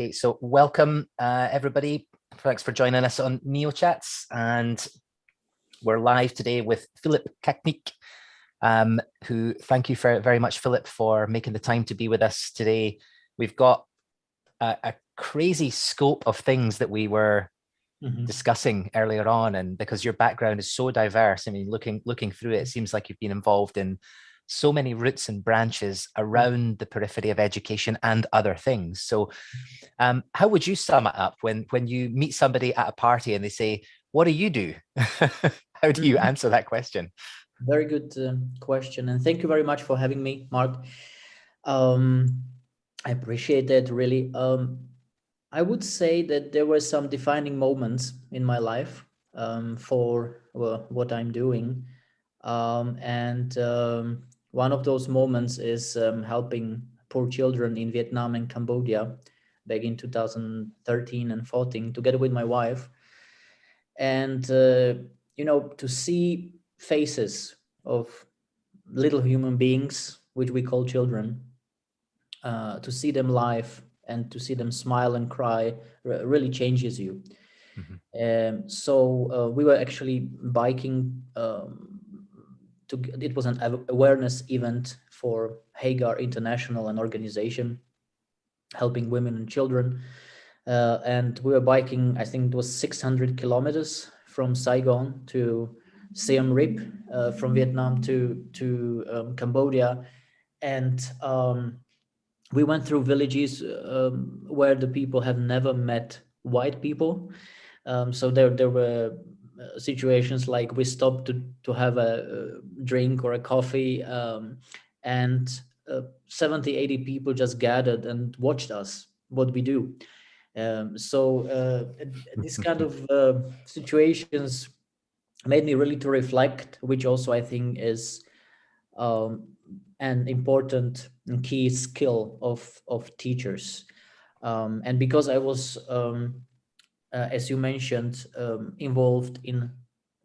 Okay, so welcome everybody. Thanks for joining us on geNEOusChats, and we're live today with Filip Kachnic, who, thank you very much, Filip, for making the time to be with us today. We've got a crazy scope of things that we were discussing earlier on, and because your background is so diverse, I mean, looking through it, it seems like you've been involved in so many roots and branches around the periphery of education and other things. So how would you sum it up when you meet somebody at a party and they say, what do you do? How do you answer that question? Very good question. And thank you very much for having me, Mark. I appreciate that, really. I would say that there were some defining moments in my life for what I'm doing. One of those moments is helping poor children in Vietnam and Cambodia back in 2013 and 14, together with my wife. And, to see faces of little human beings, which we call children, to see them live and to see them smile and cry really changes you. So we were actually biking. It was an awareness event for Hagar International, an organization helping women and children. And we were biking, I think it was 600 kilometers from Saigon to Siem Reap, from Vietnam to Cambodia. And we went through villages where the people have never met white people. So there were situations like we stopped to have a drink or a coffee, and 70, 80 people just gathered and watched us, what we do. This kind of situations made me really to reflect, which also I think is an important and key skill of teachers. And because I was, as you mentioned, involved in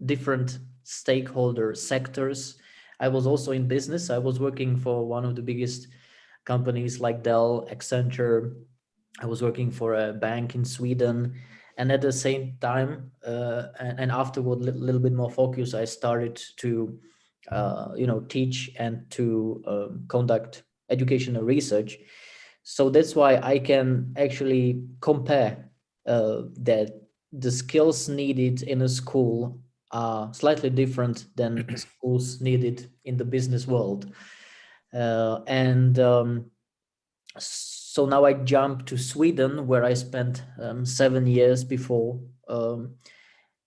different stakeholder sectors, I was also in business. I was working for one of the biggest companies like Dell, Accenture. I was working for a bank in Sweden. And at the same time, and afterward, a little bit more focus, I started to teach and to conduct educational research. So that's why I can actually compare that the skills needed in a school are slightly different than schools needed in the business world. So now I jump to Sweden, where I spent 7 years before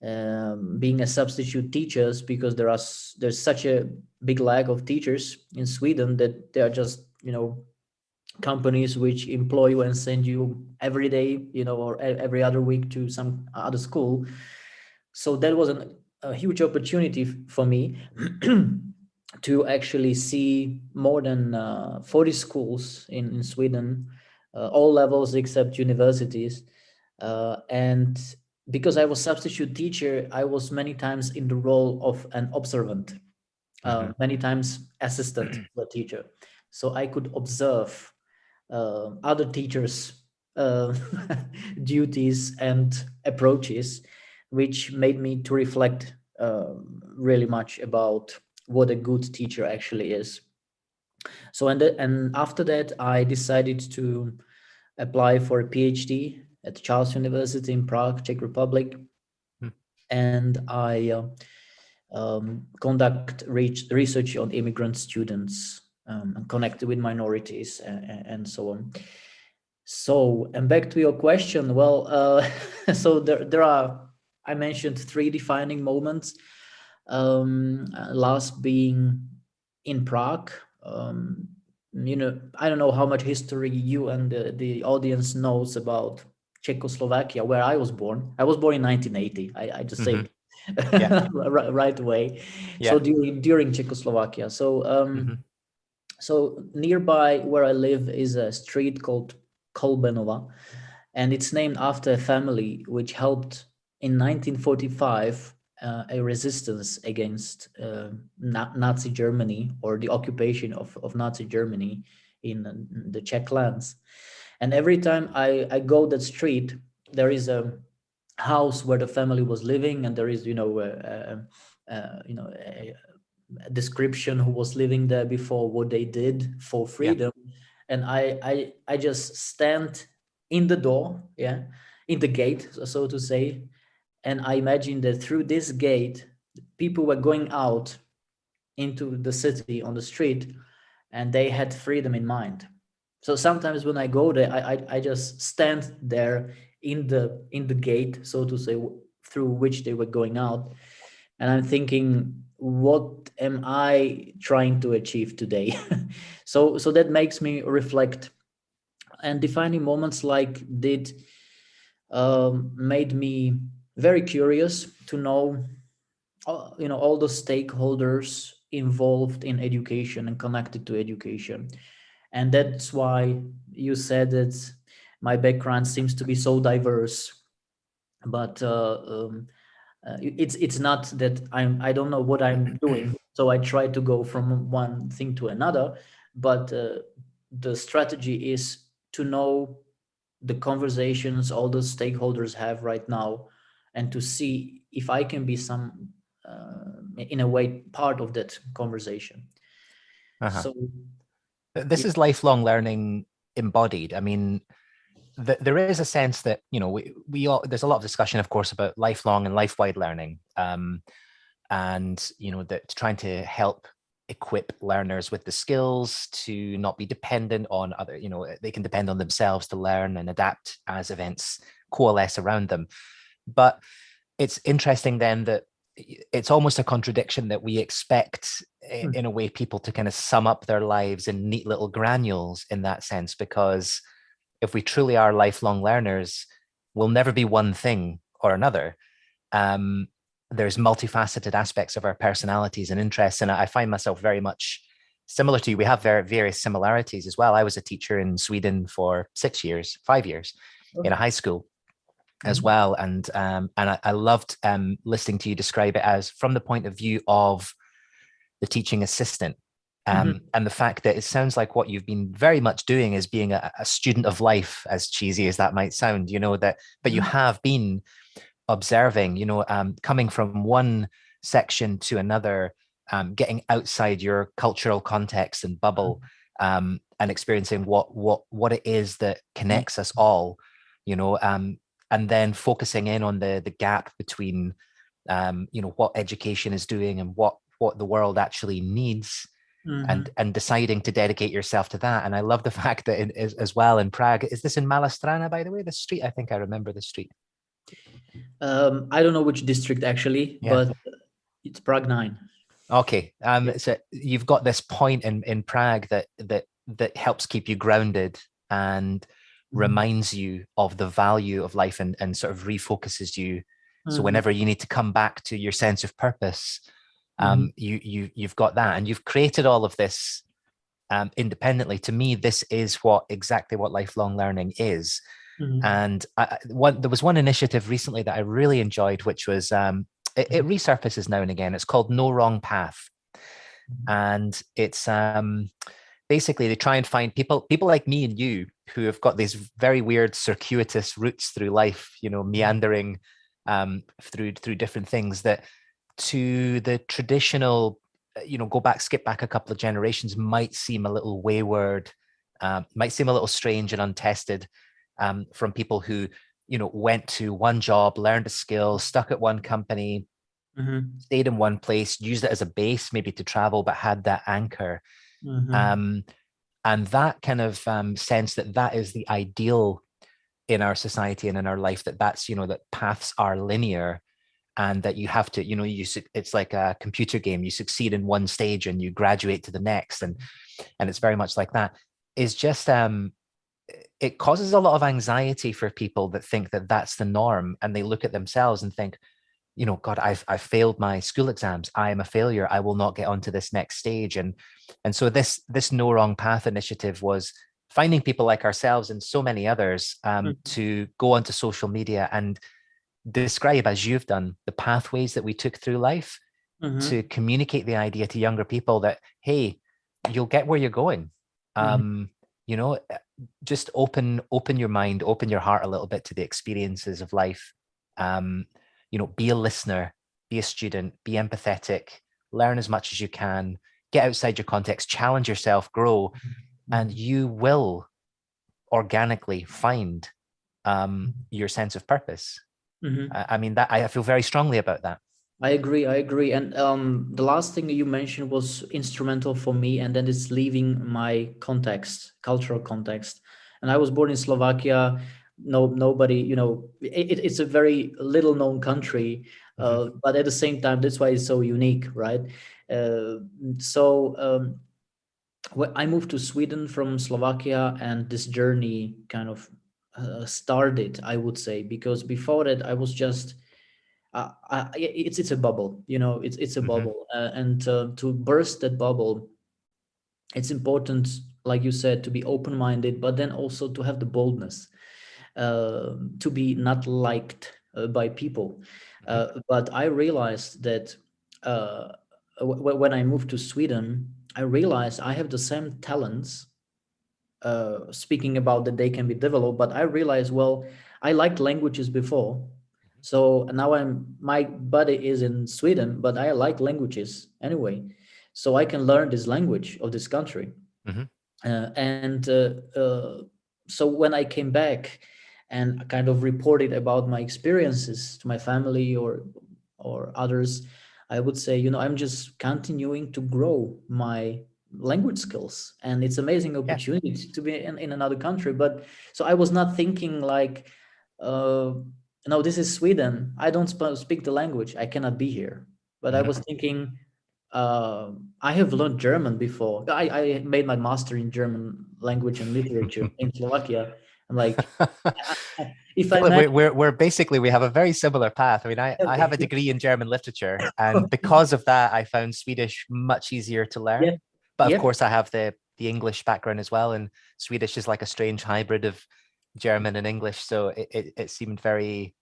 being a substitute teachers, because there's such a big lack of teachers in Sweden that there are just companies which employ you and send you every day, or every other week to some other school. So that was a huge opportunity for me to actually see more than 40 schools in Sweden, all levels except universities, and because I was substitute teacher, I was many times in the role of an observant, many times assistant to a teacher. So I could observe other teachers' duties and approaches, which made me to reflect really much about what a good teacher actually is. So and after that, I decided to apply for a PhD at Charles University in Prague, Czech Republic. And I conduct research on immigrant students and connect with minorities and so on. So, and back to your question, well, so there are, I mentioned 3 defining moments, last being in Prague. I don't know how much history you and the audience knows about Czechoslovakia, where I was born. I was born in 1980. I just say right away. Yeah. So during Czechoslovakia. So so nearby where I live is a street called Kolbenova, and it's named after a family which helped in 1945 a resistance against Nazi Germany, or the occupation of Nazi Germany in the Czech lands. And every time I go that street, there is a house where the family was living, and there is, a description who was living there before, what they did for Yeah. freedom. And I just stand in the door, in the gate, so to say. And I imagine that through this gate, people were going out into the city on the street, and they had freedom in mind. So sometimes when I go there, I just stand there in the gate, so to say, through which they were going out, and I'm thinking, what am I trying to achieve today? So that makes me reflect, and defining moments like did made me very curious to know, all the stakeholders involved in education and connected to education. And that's why you said that my background seems to be so diverse. But it's not that I don't know what I'm doing, so I try to go from one thing to another. But the strategy is to know the conversations all the stakeholders have right now, and to see if I can be some, in a way, part of that conversation. Uh-huh. So This is lifelong learning embodied. I mean, there is a sense that, we all, there's a lot of discussion, of course, about lifelong and life-wide learning, and that trying to help equip learners with the skills to not be dependent on other, they can depend on themselves to learn and adapt as events coalesce around them. But it's interesting then that it's almost a contradiction that we expect, in a way, people to kind of sum up their lives in neat little granules in that sense, because if we truly are lifelong learners, we'll never be one thing or another. There's multifaceted aspects of our personalities and interests, and I find myself very much similar to you. We have various similarities as well. I was a teacher in Sweden for 5 years in a high school as well, and I loved listening to you describe it as from the point of view of the teaching assistant. And the fact that it sounds like what you've been very much doing is being a student of life, as cheesy as that might sound, but you have been observing, coming from one section to another, getting outside your cultural context and bubble, and experiencing what it is that connects us all, and then focusing in on the gap between, what education is doing and what the world actually needs. And deciding to dedicate yourself to that. And I love the fact that as well in Prague, is this in Malastrana, by the way, the street? I think I remember the street. I don't know which district actually, but it's Prague 9. Okay. So you've got this point in Prague that helps keep you grounded and reminds you of the value of life, and sort of refocuses you. So whenever you need to come back to your sense of purpose, you've got that, and you've created all of this independently. To me, this is exactly what lifelong learning is. And there was one initiative recently that I really enjoyed, which was it resurfaces now and again. It's called No Wrong Path, and it's basically they try and find people like me and you who have got these very weird circuitous routes through life, meandering through different things that, to the traditional, skip back a couple of generations, might seem a little wayward, might seem a little strange and untested, from people who, went to one job, learned a skill, stuck at one company, stayed in one place, used it as a base maybe to travel, but had that anchor. And that kind of sense that is the ideal in our society and in our life, that's, that paths are linear, and that you have to, it's like a computer game. You succeed in one stage and you graduate to the next. And it's very much like that. Is just, it causes a lot of anxiety for people that think that that's the norm. And they look at themselves and think, God, I've failed my school exams. I am a failure. I will not get onto this next stage. And so this No Wrong Path initiative was finding people like ourselves and so many others, to go onto social media and describe, as you've done, the pathways that we took through life, to communicate the idea to younger people that, hey, you'll get where you're going. just open your mind, open your heart a little bit to the experiences of life. Be a listener, be a student, be empathetic, learn as much as you can, get outside your context, challenge yourself, grow, and you will organically find your sense of purpose. I feel very strongly about that. I agree. And the last thing you mentioned was instrumental for me, and then it's leaving my context, cultural context. And I was born in Slovakia. Nobody, it's a very little known country, but at the same time, that's why it's so unique, right? When I moved to Sweden from Slovakia, and this journey kind of started, I would say, because before that, I was just it's a bubble, it's a bubble, and to burst that bubble, it's important, like you said, to be open-minded, but then also to have the boldness to be not liked by people. But I realized that when I moved to Sweden, I realized I have the same talents, speaking about that they can be developed, but I realized, well, I liked languages before. So now my body is in Sweden, but I like languages anyway. So I can learn this language of this country. So when I came back and kind of reported about my experiences to my family or others, I would say, I'm just continuing to grow my language skills, and it's amazing opportunity to be in another country. But so I was not thinking like, no, this is Sweden, I don't speak the language, I cannot be here. But I was thinking, I have learned German before. I made my master in German language and literature in Slovakia. I'm like, if I we're basically, we have a very similar path. I mean, I have a degree in German literature, and because of that, I found Swedish much easier to learn. But of course, I have the English background as well, and Swedish is like a strange hybrid of German and English, so it seemed very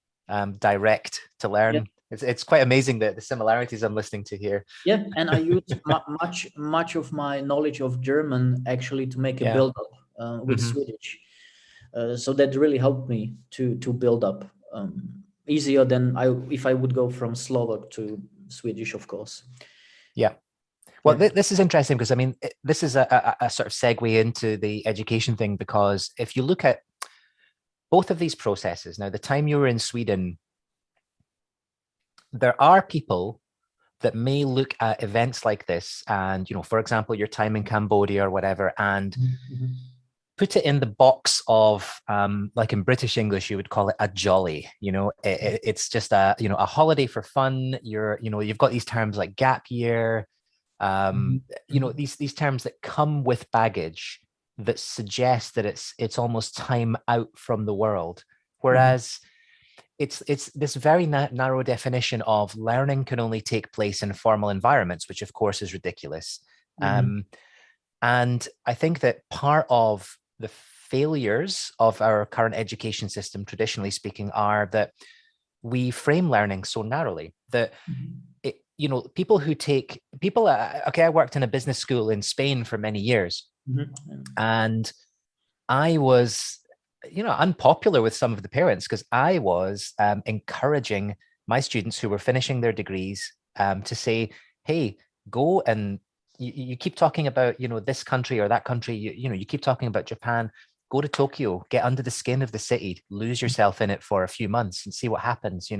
direct to learn. It's quite amazing the similarities I'm listening to here. Yeah, and I use much of my knowledge of German actually to make a build up with Swedish. So that really helped me to build up easier than if I would go from Slovak to Swedish, of course. Yeah. Well, this is interesting because, I mean, this is a sort of segue into the education thing, because if you look at both of these processes, now the time you were in Sweden, there are people that may look at events like this and, for example, your time in Cambodia or whatever, and put it in the box of, like in British English, you would call it a jolly. It's just a holiday for fun. You've got these terms like gap year, these terms that come with baggage that suggest that it's almost time out from the world, whereas it's this very narrow definition of learning can only take place in formal environments, which of course is ridiculous. And I think that part of the failures of our current education system, traditionally speaking, are that we frame learning so narrowly that I worked in a business school in Spain for many years, and I was unpopular with some of the parents because I was encouraging my students who were finishing their degrees to say, hey, go and you keep talking about this country or that country, you keep talking about Japan, go to Tokyo, get under the skin of the city, lose yourself in it for a few months and see what happens,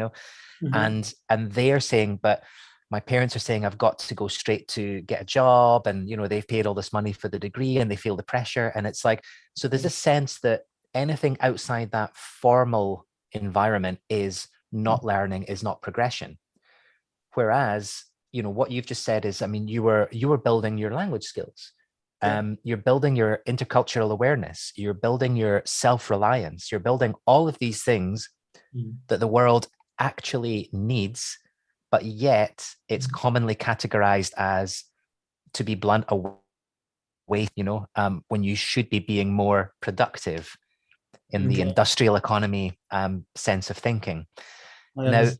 and they're saying, but my parents are saying I've got to go straight to get a job, and they've paid all this money for the degree and they feel the pressure. And it's like, so there's a sense that anything outside that formal environment is not learning, is not progression. Whereas, what you've just said is, I mean, you were building your language skills. You're building your intercultural awareness. You're building your self-reliance. You're building all of these things that the world actually needs, but yet it's commonly categorized as, to be blunt, away, when you should be being more productive in the industrial economy sense of thinking. Now,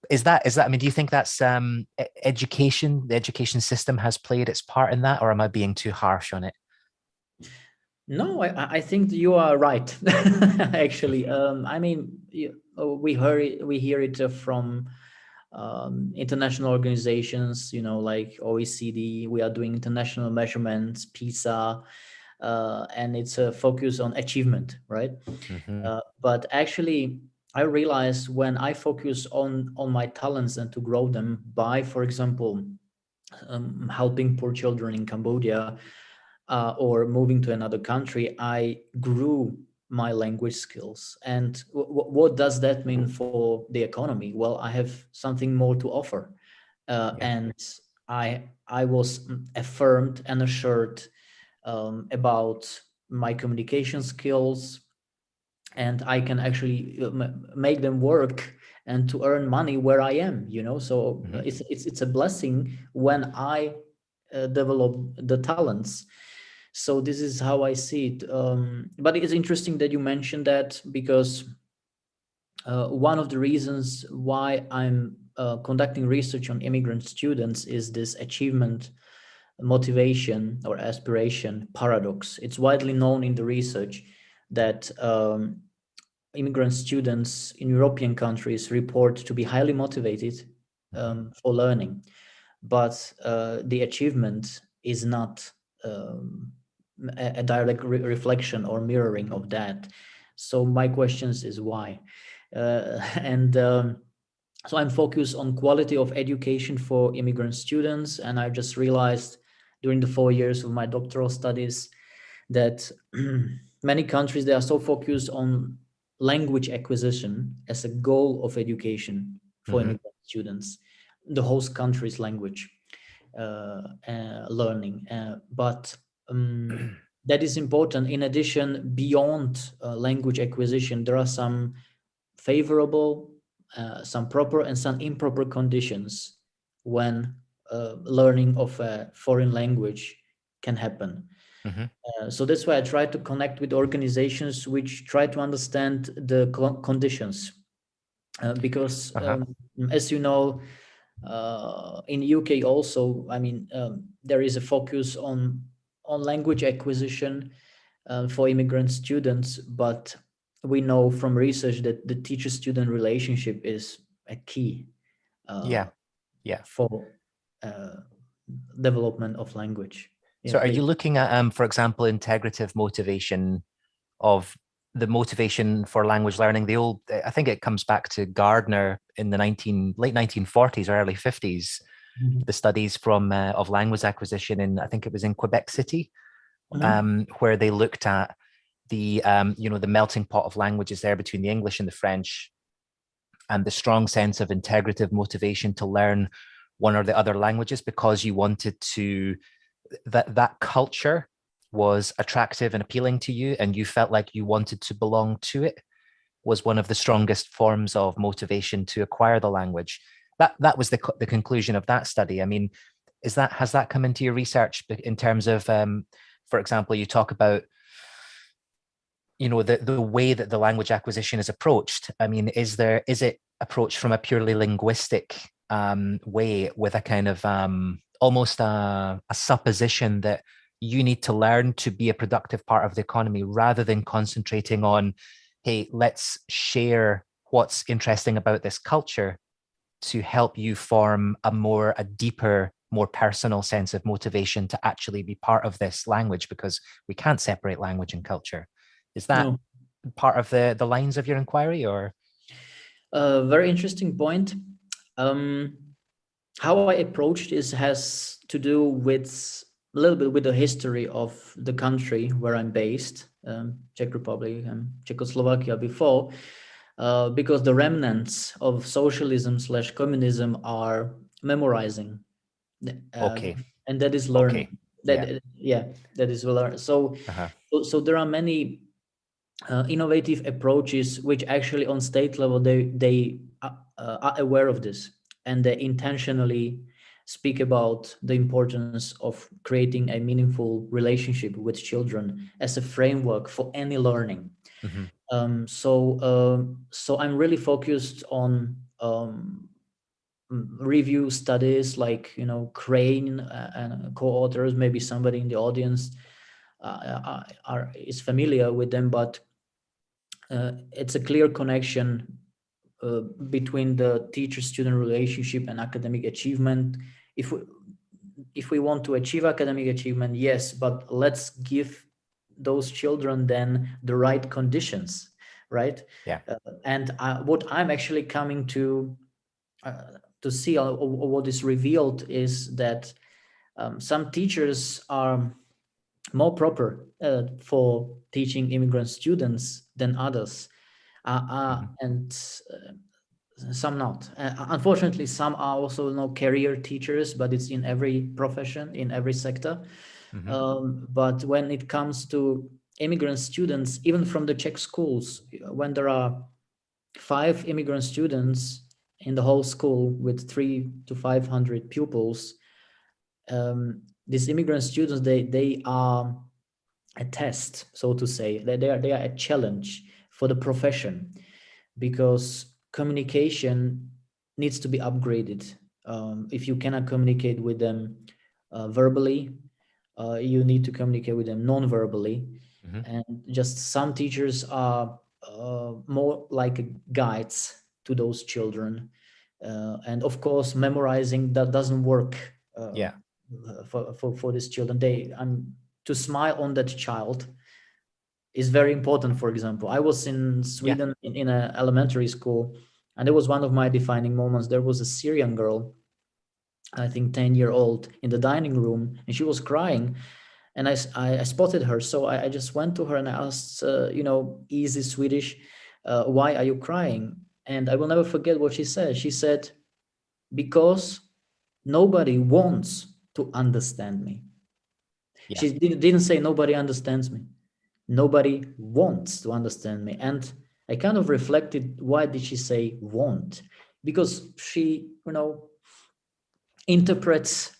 is that, I mean, do you think that's the education system has played its part in that, or am I being too harsh on it? No, I think you are right. Actually, I mean, we hear it from international organizations, like OECD. We are doing international measurements, PISA, and it's a focus on achievement, right? Hmm. But actually, I realized when I focus on my talents and to grow them by, for example, helping poor children in Cambodia, or moving to another country, I grew my language skills. And what does that mean for the economy? Well, I have something more to offer, Yeah. and I was affirmed and assured about my communication skills, and I can actually make them work and to earn money where I am. So Hmm. it's a blessing when I develop the talents. So this is how I see it. But it's interesting that you mentioned that, because one of the reasons why I'm conducting research on immigrant students is this achievement motivation or aspiration paradox. It's widely known in the research that immigrant students in European countries report to be highly motivated Hmm. for learning, but the achievement is not a direct reflection or mirroring of that. So my questions is why, and so I'm focused on quality of education for immigrant students, and I just realized during the 4 years of my doctoral studies that many countries, they are so focused on language acquisition as a goal of education for Hmm. immigrant students, the host country's language learning. But that is important. In addition, beyond language acquisition, there are some favorable, some proper, and some improper conditions when learning of a foreign language can happen. Hmm. So that's why I try to connect with organizations which try to understand the conditions, because Uh-huh. as you know, in UK also, I mean, there is a focus on language acquisition for immigrant students, but we know from research that the teacher-student relationship is a key uh, Yeah. Yeah. for uh, development of language. Yeah, So are you please. looking at, for example, integrative motivation of the motivation for language learning? The old, I think it comes back to Gardner in the late 1940s or early 50s, Mhm. the studies from of language acquisition in, I think it was in Quebec City, Mhm. where they looked at the, the melting pot of languages there between the English and the French, and the strong sense of integrative motivation to learn one or the other languages because you wanted to, that culture was attractive and appealing to you and you felt like you wanted to belong to it, was one of the strongest forms of motivation to acquire the language. That was the conclusion of that study. I mean, has that come into your research in terms of, for example, you talk about, the way that the language acquisition is approached? I mean, is it approached from a purely linguistic way, with a kind of almost a supposition that you need to learn to be a productive part of the economy, rather than concentrating on, hey, let's share what's interesting about this culture to help you form a deeper, more personal sense of motivation to actually be part of this language, because we can't separate language and culture. Is that No. part of the lines of your inquiry, or? Very interesting point. Um, how I approached this has to do with a little bit with the history of the country where I'm based, Czech Republic and Czechoslovakia before, because the remnants of socialism/communism are memorizing, uh, Okay. and that is Okay. learning. Yeah. Yeah, that is learn. So, Uh-huh. so there are many innovative approaches which actually on state level they are aware of this, and they intentionally speak about the importance of creating a meaningful relationship with children as a framework for any learning. Mm-hmm. So I'm really focused on review studies like Crane and co-authors, maybe somebody in the audience is familiar with them, but it's a clear connection between the teacher-student relationship and academic achievement. If we want to achieve academic achievement, yes, but let's give those children then the right conditions, right? Yeah. And what I'm actually coming to see, or what is revealed, is that some teachers are more proper for teaching immigrant students than others, and some not. Unfortunately, some are also no career teachers, but it's in every profession, in every sector. But when it comes to immigrant students, even from the Czech schools, when there are 5 immigrant students in the whole school with 300 to 500 pupils, these immigrant students, they are a test, so to say. They are a challenge for the profession, because communication needs to be upgraded. If you cannot communicate with them verbally, you need to communicate with them non-verbally. And just some teachers are more like guides to those children. And of course, memorizing that doesn't work Yeah. for these children. To smile on that child is very important. For example, I was in Sweden in an elementary school, and it was one of my defining moments. There was a Syrian girl, I think 10-year-old, in the dining room, and she was crying. And I spotted her. So I just went to her and I asked, easy Swedish, why are you crying? And I will never forget what she said. She said, because nobody wants to understand me. Yeah. She didn't say nobody understands me. Nobody wants to understand me. And I kind of reflected, why did she say want? Because she, interprets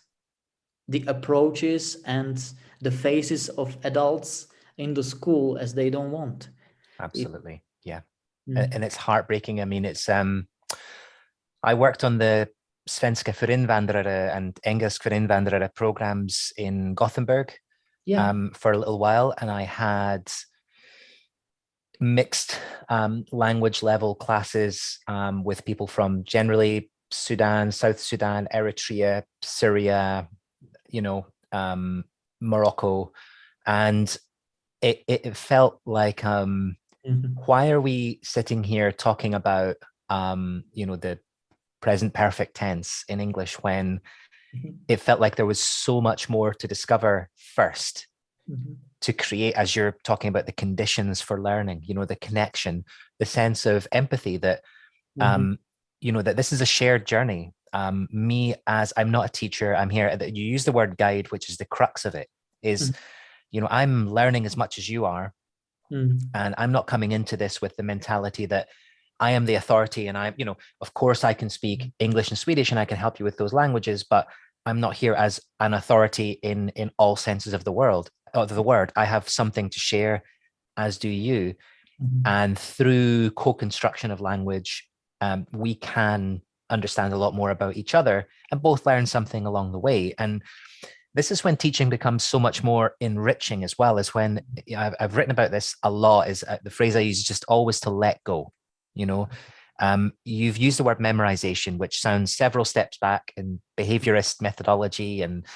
the approaches and the faces of adults in the school as they don't want. Absolutely. Yeah. And it's heartbreaking. I mean, it's I worked on the Svenska för invandrare and Engelsk för invandrare programs in Gothenburg for a little while, and I had mixed language level classes with people from generally Sudan, South Sudan, Eritrea, Syria, Morocco, and it felt like why are we sitting here talking about the present perfect tense in English when it felt like there was so much more to discover first to create, as you're talking about, the conditions for learning, the connection, the sense of empathy that that this is a shared journey. Me, as I'm not a teacher, I'm here. You use the word guide, which is the crux of it, is I'm learning as much as you are. And I'm not coming into this with the mentality that I am the authority, and of course I can speak English and Swedish and I can help you with those languages, but I'm not here as an authority in all senses of the word. I have something to share, as do you. And through co-construction of language, we can understand a lot more about each other and both learn something along the way. And this is when teaching becomes so much more enriching, as well as when I've written about this a lot, is the phrase I use, just always to let go. You've used the word memorization, which sounds several steps back in behaviorist methodology, and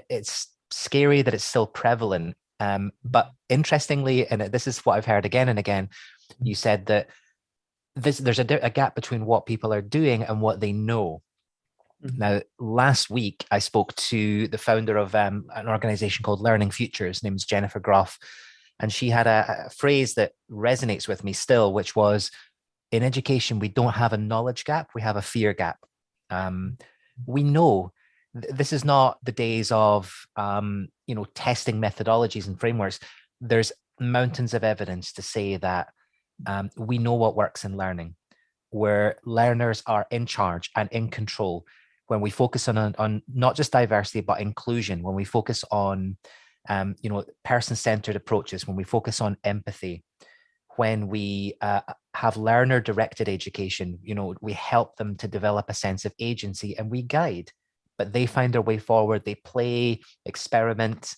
it's scary that it's still prevalent. But interestingly, and this is what I've heard again and again, you said that there's a gap between what people are doing and what they know. Now, last week, I spoke to the founder of an organization called Learning Futures. Her name's Jennifer Groff. And she had a phrase that resonates with me still, which was, in education, we don't have a knowledge gap, we have a fear gap. We know this is not the days of, testing methodologies and frameworks. There's mountains of evidence to say that we know what works in learning, where learners are in charge and in control. When we focus on not just diversity, but inclusion, when we focus on, person-centered approaches, when we focus on empathy, when we have learner-directed education, we help them to develop a sense of agency and we guide, but they find their way forward. They play, experiment,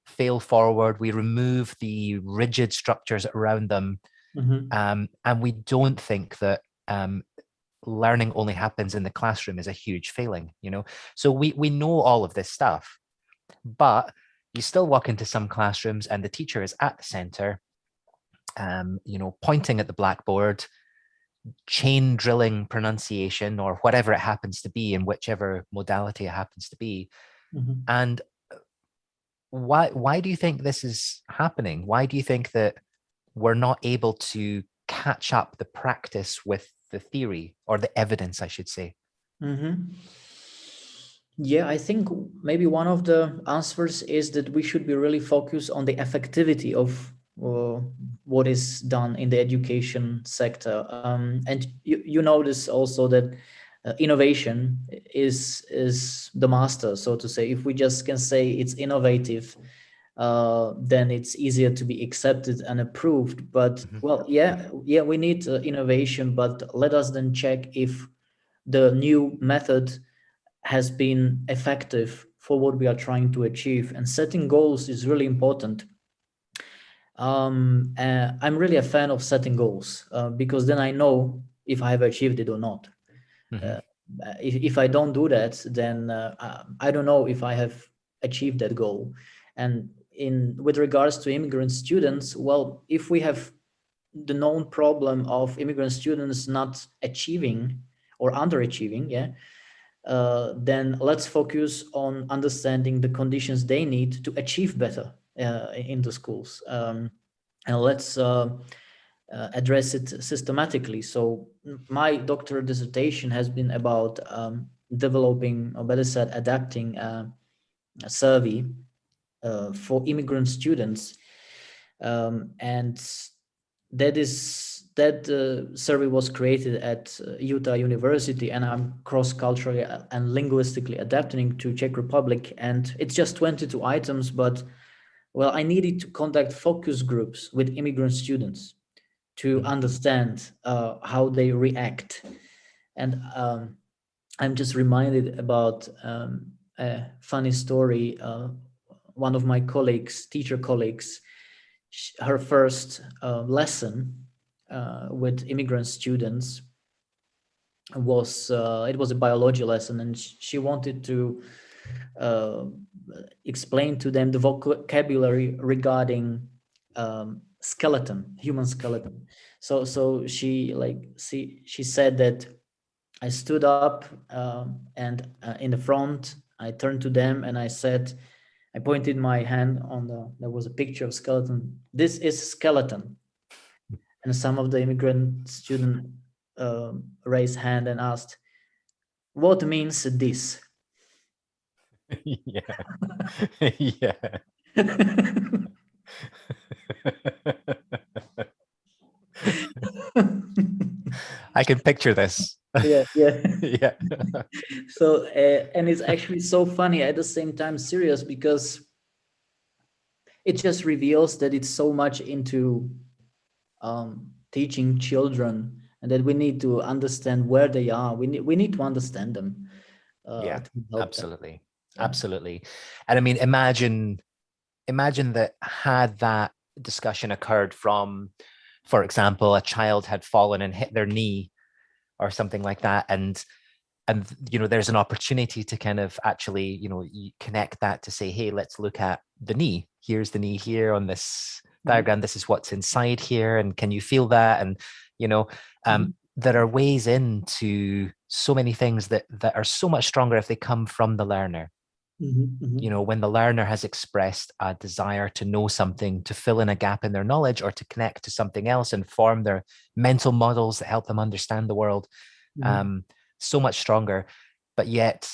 fail forward, we remove the rigid structures around them, and we don't think that learning only happens in the classroom is a huge failing, you know. So we know all of this stuff, but you still walk into some classrooms and the teacher is at the center, you know, pointing at the blackboard, chain drilling pronunciation or whatever it happens to be in whichever modality it happens to be. And why do you think this is happening? Why do you think that we're not able to catch up the practice with the theory, or the evidence, I should say? Yeah, I think maybe one of the answers is that we should be really focused on the effectivity of what is done in the education sector. And you notice also that innovation is the master, so to say. If we just can say it's innovative, then it's easier to be accepted and approved. But well, yeah, we need innovation, but let us then check if the new method has been effective for what we are trying to achieve. And setting goals is really important. I'm really a fan of setting goals because then I know if I have achieved it or not. If I don't do that, then I don't know if I have achieved that goal. And with regards to immigrant students, well, if we have the known problem of immigrant students not achieving or underachieving, then let's focus on understanding the conditions they need to achieve better in the schools. And let's address it systematically. So my doctoral dissertation has been about developing, or better said, adapting a survey for immigrant students. And that survey was created at Utah University, and I'm cross-culturally and linguistically adapting to Czech Republic. And it's just 22 items, but well, I needed to conduct focus groups with immigrant students to understand how they react. And I'm just reminded about a funny story. One of my colleagues, teacher colleagues, her first lesson with immigrant students was it was a biology lesson, and she wanted to explain to them the vocabulary regarding skeleton, human skeleton. So she said that I stood up and in the front, I turned to them and I said, I pointed my hand on there was a picture of skeleton. This is skeleton. And some of the immigrant student raised hand and asked, what means this? Yeah. Yeah. I can picture this. Yeah. Yeah. So and it's actually so funny at the same time serious, because it just reveals that it's so much into teaching children, and that we need to understand where they are. We need to understand them. Yeah, To help absolutely. them. Absolutely. And I mean, imagine that had that discussion occurred from, for example, a child had fallen and hit their knee or something like that, and you know, there's an opportunity to kind of actually, you know, you connect that to say, hey, let's look at the knee. Here's the knee here on this diagram. This is what's inside here, and can you feel that? And you know, there are ways into so many things that are so much stronger if they come from the learner. You know, when the learner has expressed a desire to know something, to fill in a gap in their knowledge, or to connect to something else and form their mental models that help them understand the world, so much stronger. But yet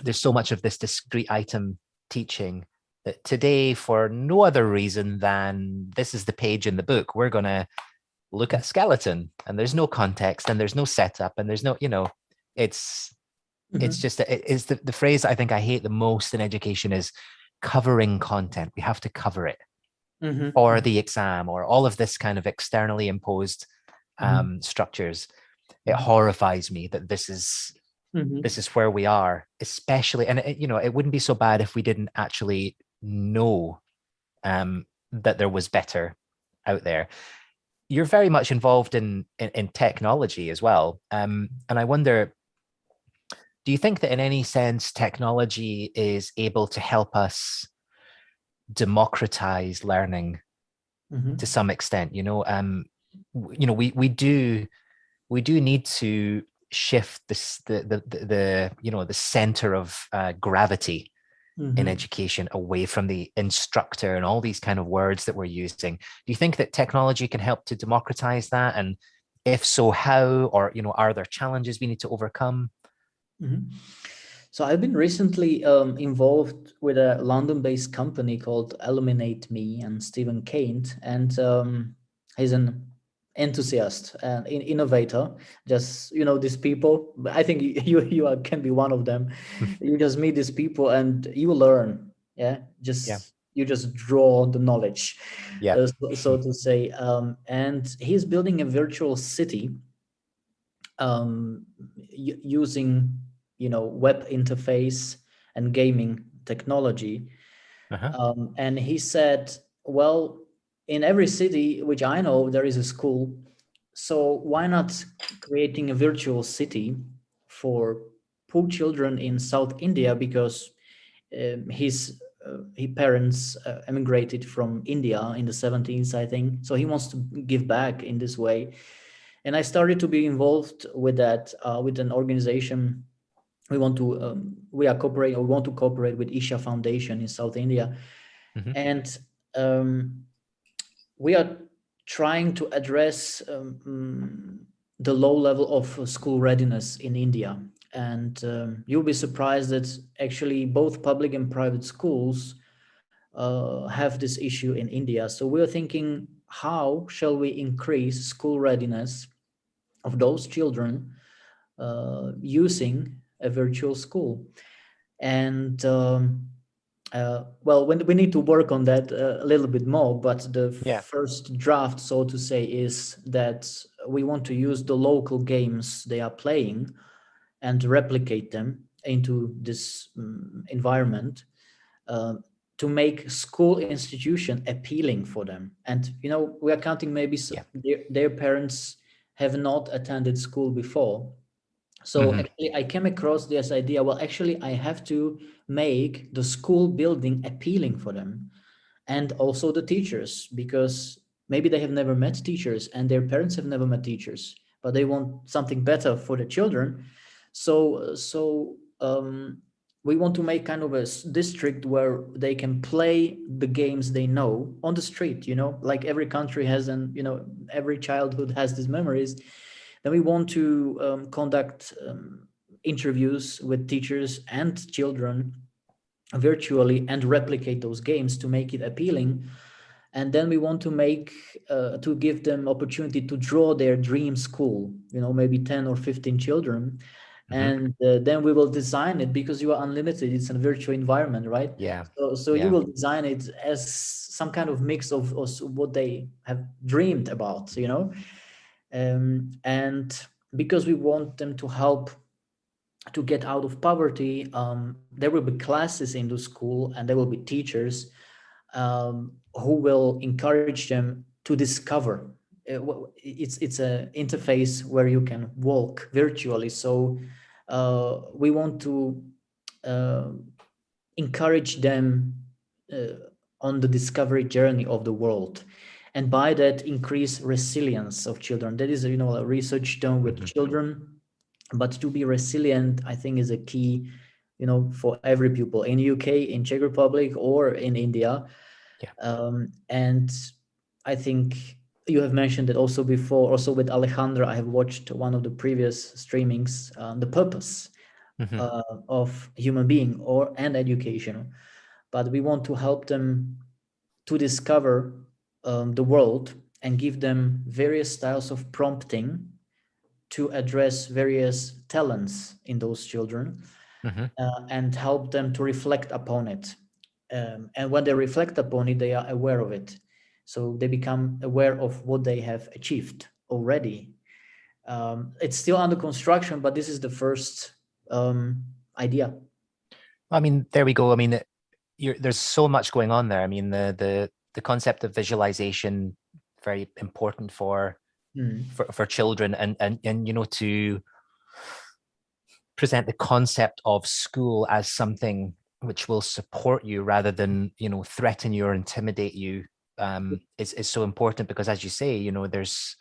there's so much of this discrete item teaching that today, for no other reason than this is the page in the book, we're going to look at skeleton, and there's no context and there's no setup and there's no, you know, it's just, it's the phrase I think I hate the most in education is covering content. We have to cover it for the exam, or all of this kind of externally imposed structures. It horrifies me that this is where we are, especially, and it, you know, it wouldn't be so bad if we didn't actually know that there was better out there. You're very much involved in technology as well. And I wonder, do you think that in any sense technology is able to help us democratize learning to some extent? We do need to shift the center of gravity in education away from the instructor and all these kind of words that we're using. Do you think that technology can help to democratize that? And if so, how? Or are there challenges we need to overcome? So I've been recently involved with a London-based company called Illuminate Me and Stephen Kane, and he's an enthusiast and innovator. Just these people. I think you can be one of them. You just meet these people and you learn. Yeah, Yeah. you just draw the knowledge, Yeah. so to say. And he's building a virtual city using web interface and gaming technology. And he said, well, in every city which I know there is a school, so why not creating a virtual city for poor children in South India, because his parents emigrated from India in the 70s, I think, so he wants to give back in this way. And I started to be involved with that, with an organization. We want to we want to cooperate with Isha Foundation in South India, and we are trying to address the low level of school readiness in India. And you'll be surprised that actually both public and private schools have this issue in India. So we're thinking, how shall we increase school readiness of those children using a virtual school? And well, we need to work on that a little bit more, but the first draft, so to say, is that we want to use the local games they are playing and replicate them into this environment, to make school institution appealing for them. And we are counting maybe their parents have not attended school before. So actually I came across this idea, well, actually I have to make the school building appealing for them, and also the teachers, because maybe they have never met teachers and their parents have never met teachers, but they want something better for the children. So we want to make kind of a district where they can play the games they know on the street, like every country has, and every childhood has these memories. Then we want to conduct interviews with teachers and children virtually and replicate those games to make it appealing. And then we want to give them opportunity to draw their dream school, maybe 10 or 15 children. And then we will design it, because you are unlimited. It's a virtual environment, right? So you will design it as some kind of mix of what they have dreamed about, and because we want them to help to get out of poverty, there will be classes in the school, and there will be teachers who will encourage them to discover. It's a interface where you can walk virtually. So we want to encourage them on the discovery journey of the world, and by that increase resilience of children. That is a research done with children, but to be resilient, I think, is a key for every pupil in UK, in Czech Republic, or in India. And I think you have mentioned it also before, also with Alejandra. I have watched one of the previous streamings, the purpose of human being and education. But we want to help them to discover the world and give them various styles of prompting to address various talents in those children, and help them to reflect upon it. And when they reflect upon it, they are aware of it. So they become aware of what they have achieved already. It's still under construction, but this is the first idea. I mean, there we go. I mean, there's so much going on there. I mean, the concept of visualization, very important for children, and you know, to present the concept of school as something which will support you rather than, you know, threaten you or intimidate you, is so important, because as you say, you know, there's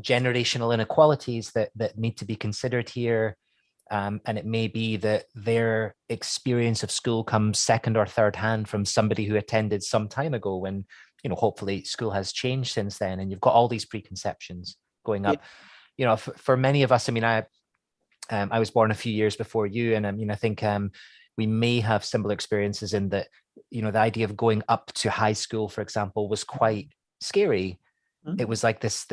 generational inequalities that need to be considered here. And it may be that their experience of school comes second or third hand from somebody who attended some time ago, when, you know, hopefully school has changed since then, and you've got all these preconceptions going up. You know, for many of us, I mean, I was born a few years before you, and I mean, I think we may have similar experiences in that, you know, the idea of going up to high school, for example, was quite scary. It was like this,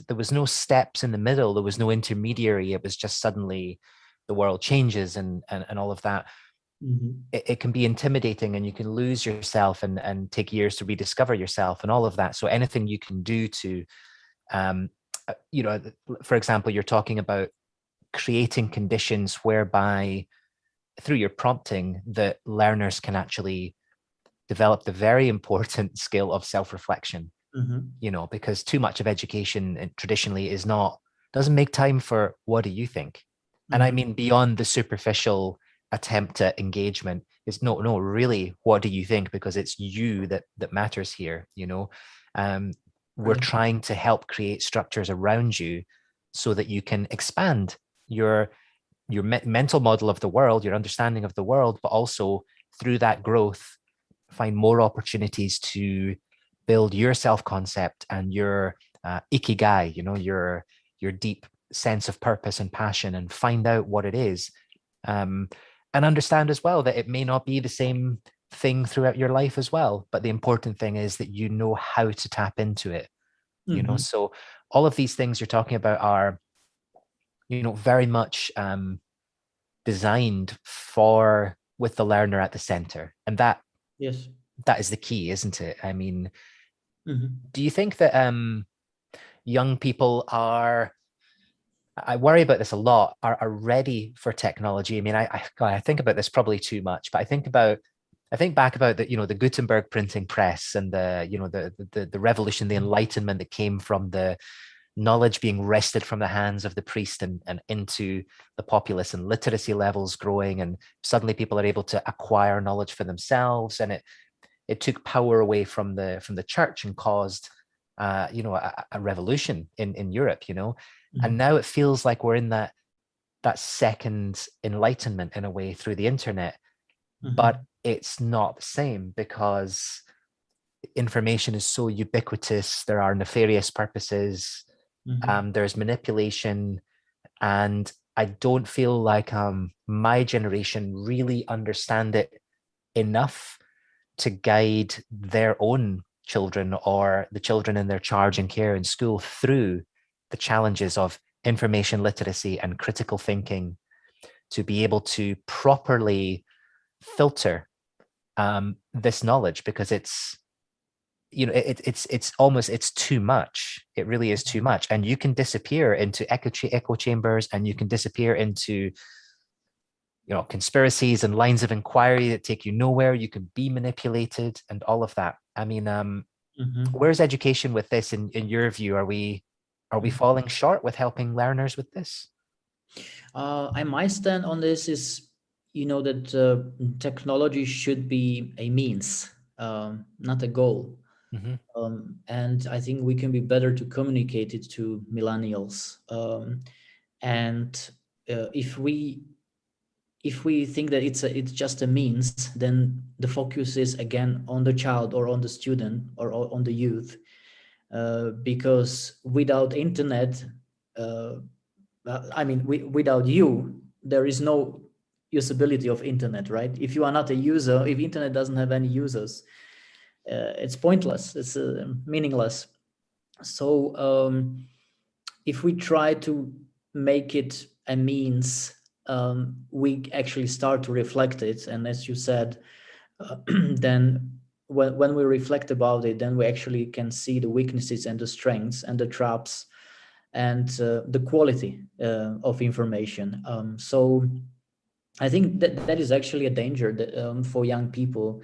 there was no steps in the middle, there was no intermediary. It was just suddenly the world changes and all of that. It can be intimidating, and you can lose yourself and take years to rediscover yourself and all of that. So anything you can do to, you know, for example, you're talking about creating conditions whereby through your prompting that learners can actually develop the very important skill of self-reflection. You know, because too much of education traditionally doesn't make time for what do you think? And I mean, beyond the superficial attempt at engagement, is no, really, what do you think? Because it's you that matters here, you know. We're trying to help create structures around you so that you can expand your mental model of the world, your understanding of the world, but also through that growth, find more opportunities to build your self-concept and your ikigai, you know, your deep sense of purpose and passion, and find out what it is, and understand as well that it may not be the same thing throughout your life as well, but the important thing is that you know how to tap into it, you know. So all of these things you're talking about are, you know, very much designed with the learner at the center, and that is the key, isn't it? I mean, do you think that young people are, I worry about this a lot, are ready for technology? I mean, I think about this probably too much, but I think back about the, you know, the Gutenberg printing press, and the, you know, the revolution, the enlightenment that came from the knowledge being wrested from the hands of the priest and into the populace, and literacy levels growing, and suddenly people are able to acquire knowledge for themselves, and it took power away from the church and caused you know, a revolution in Europe, you know. And now it feels like we're in that second enlightenment in a way through the internet, but it's not the same, because information is so ubiquitous. There are nefarious purposes, there's manipulation, and I don't feel like my generation really understand it enough to guide their own children or the children in their charge and care in school through the challenges of information literacy and critical thinking, to be able to properly filter this knowledge, because it's, you know, it's almost, it's too much. It really is too much, and you can disappear into echo chambers, and you can disappear into, you know, conspiracies and lines of inquiry that take you nowhere. You can be manipulated and all of that. I mean, where's education with this in your view? Are we falling short with helping learners with this? My stand on this is, you know, that technology should be a means, not a goal. And I think we can be better to communicate it to millennials. And if we think that it's just a means, then the focus is again on the child or on the student or on the youth, because without internet, I mean, without you, there is no usability of internet, right? If you are not a user, if internet doesn't have any users, it's pointless, it's meaningless. So if we try to make it a means, we actually start to reflect it. And as you said, then when we reflect about it, then we actually can see the weaknesses and the strengths and the traps and the quality of information. So I think that is actually a danger that, for young people,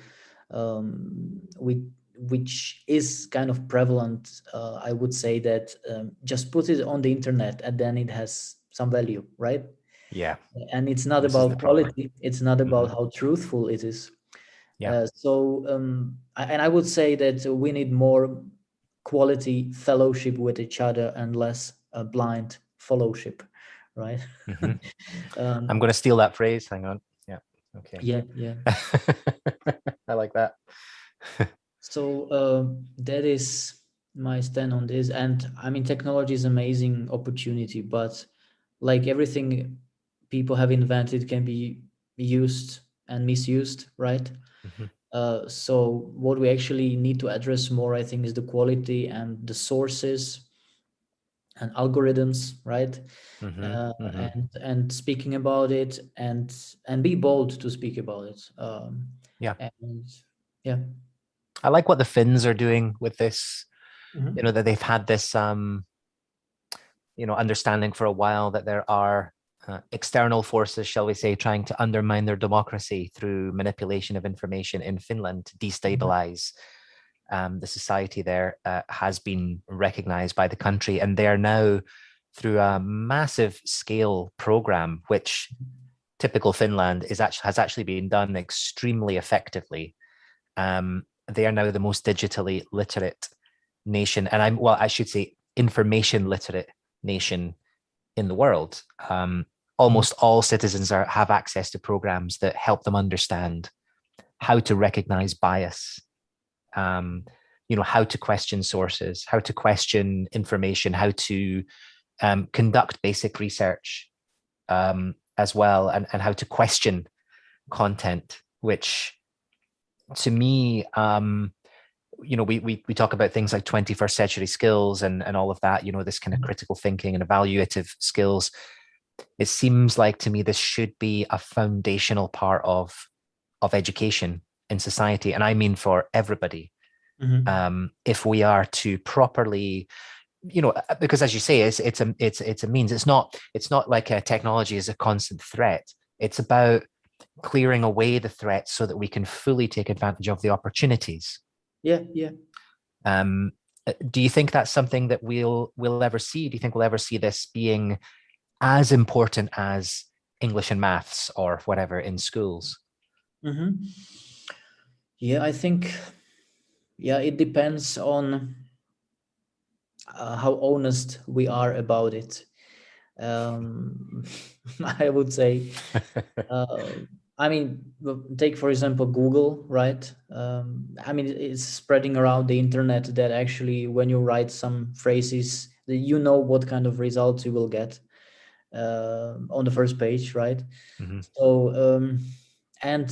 which is kind of prevalent. I would say that just put it on the internet and then it has some value, right? Yeah. And it's not This is the about problem. quality. It's not about Mhm. how truthful it is. Yeah. And I would say that we need more quality fellowship with each other and less blind fellowship, right? Mhm. I'm um, going to steal that phrase. Hang on. Yeah. Okay. yeah. I like that. So that is my stand on this. And I mean, technology is amazing opportunity, but like everything people have invented can be used and misused, right? Mhm. So what we actually need to address more, I think, is the quality and the sources and algorithms, right? Mhm. Mhm. And speaking about it and be bold to speak about it. Yeah. And yeah. I like what the Finns are doing with this, Mhm. that they've had this understanding for a while that there are external forces, shall we say, trying to undermine their democracy through manipulation of information in Finland to destabilize the society there, has been recognized by the country. And they are now, through a massive scale program, which typical Finland has actually been done extremely effectively. They are now the most digitally literate nation, and I should say information literate nation in the world. Mhm. Almost all citizens have access to programs that help them understand how to recognize bias, how to question sources, how to question information, how to conduct basic research, as well, and how to question content, which to me, we talk about things like 21st century skills and all of that, this kind of critical thinking and evaluative skills. It seems like to me this should be a foundational part of education in society, and I mean for everybody. Mhm. If we are to properly, because as you say, it's a means. It's not like a technology is a constant threat. It's about clearing away the threats so that we can fully take advantage of the opportunities. Yeah. Um, do you think that's something that we'll ever see? Do you think we'll ever see this being as important as English and maths or whatever in schools? Hmm. Yeah, I think, yeah, it depends on how honest we are about it. Um, I would say, uh, I mean, take for example Google, right? I mean, it's spreading around the internet that actually when you write some phrases, you know what kind of results you will get on the first page, right? Mhm. So, and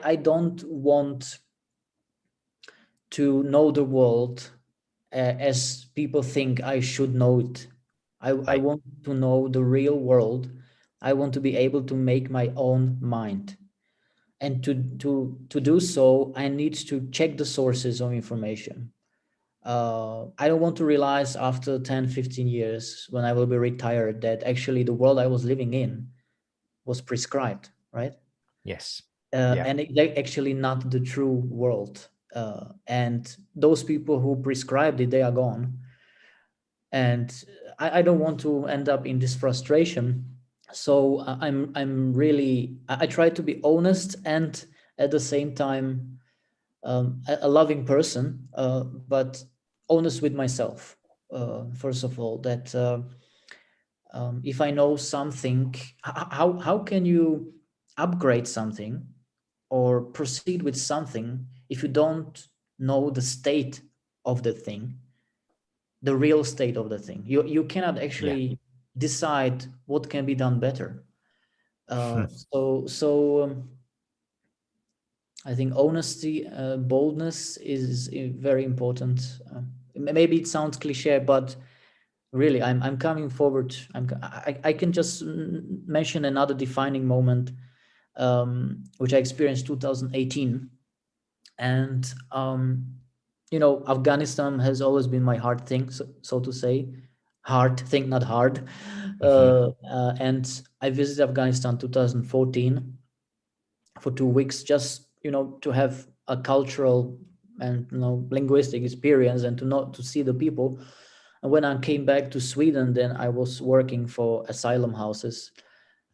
I don't want to know the world as people think I should know it. I Right. want to know the real world. I want to be able to make my own mind. And to do so, I need to check the sources of information. I don't want to realize after 10, 15 years when I will be retired that actually the world I was living in was prescribed, right? Yes. Yeah. And it's actually not the true world. And those people who prescribed it, they are gone. And I don't want to end up in this frustration. So I'm really I try to be honest and at the same time a loving person, but honest with myself. First of all, that if I know something, how can you upgrade something or proceed with something if you don't know the state of the thing, the real state of the thing? You cannot Yeah. actually decide what can be done better. Hmm. So I think honesty, boldness is very important. Maybe it sounds cliche, but really, I'm coming forward. I can just mention another defining moment, which I experienced 2018, and Afghanistan has always been my hard thing, so to say, hard thing, not hard. Mhm. And I visited Afghanistan 2014 for 2 weeks, just to have a cultural and linguistic experience, and to see the people. And when I came back to Sweden, then I was working for asylum houses,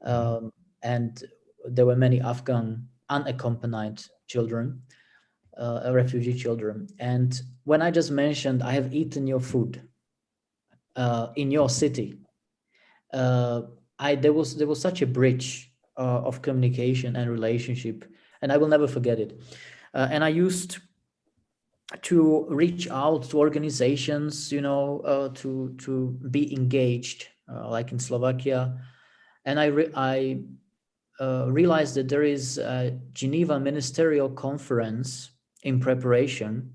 and there were many Afghan unaccompanied children, refugee children. And when I just mentioned, I have eaten your food in your city, there was such a bridge of communication and relationship, and I will never forget it. And I used to reach out to organizations, to be engaged, like in Slovakia. And I realized that there is a Geneva Ministerial Conference in preparation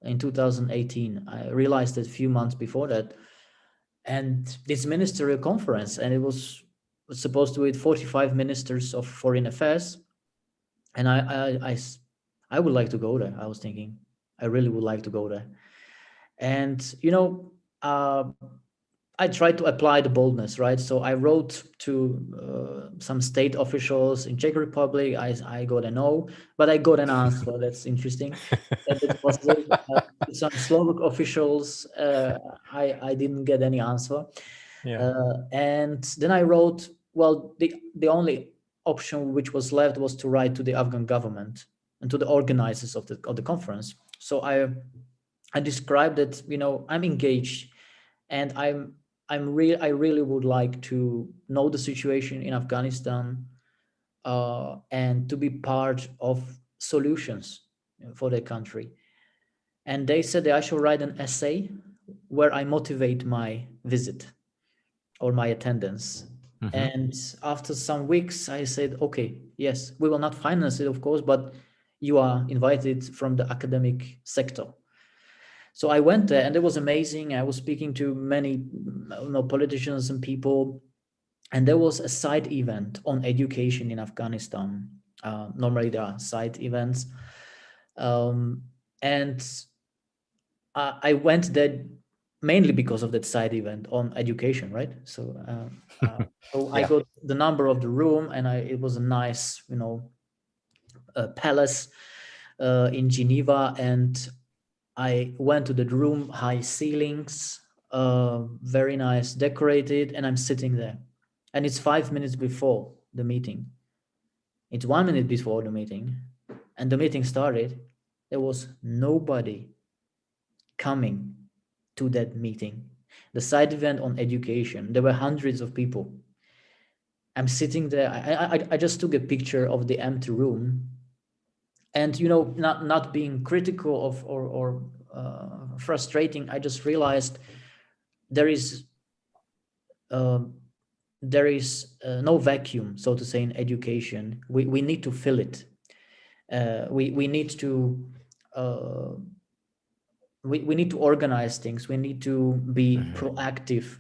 in 2018. I realized that a few months before that. And this ministerial conference, and it was supposed to be 45 ministers of foreign affairs. And I would like to go there. I was thinking, I really would like to go there. And, I tried to apply the boldness, right? So I wrote to some state officials in Czech Republic. I got a no, but I got an answer. That's interesting. That it was some Slovak officials. I didn't get any answer. Yeah. And then I wrote, well, the only option which was left was to write to the Afghan government and to the organizers of the conference. So I described that, I'm engaged, and I really would like to know the situation in Afghanistan, and to be part of solutions for the country. And they said that I should write an essay where I motivate my visit or my attendance. And after some weeks, I said, okay, yes, we will not finance it, of course, but you are invited from the academic sector. So I went there, and it was amazing. I was speaking to many politicians and people, and there was a side event on education in Afghanistan. Normally there are side events. And I went there mainly because of that side event on education, right? So, I got the number of the room, and it was a nice, palace in Geneva, and I went to the room, high ceilings, very nice, decorated, and I'm sitting there. And it's 5 minutes before the meeting. It's 1 minute before the meeting, and the meeting started. There was nobody coming to that meeting. The side event on education, there were hundreds of people. I'm sitting there. I just took a picture of the empty room, and not being critical of or frustrating. I just realized there is no vacuum, so to say, in education. We need to fill it. We need to we need to organize things. We need to be proactive.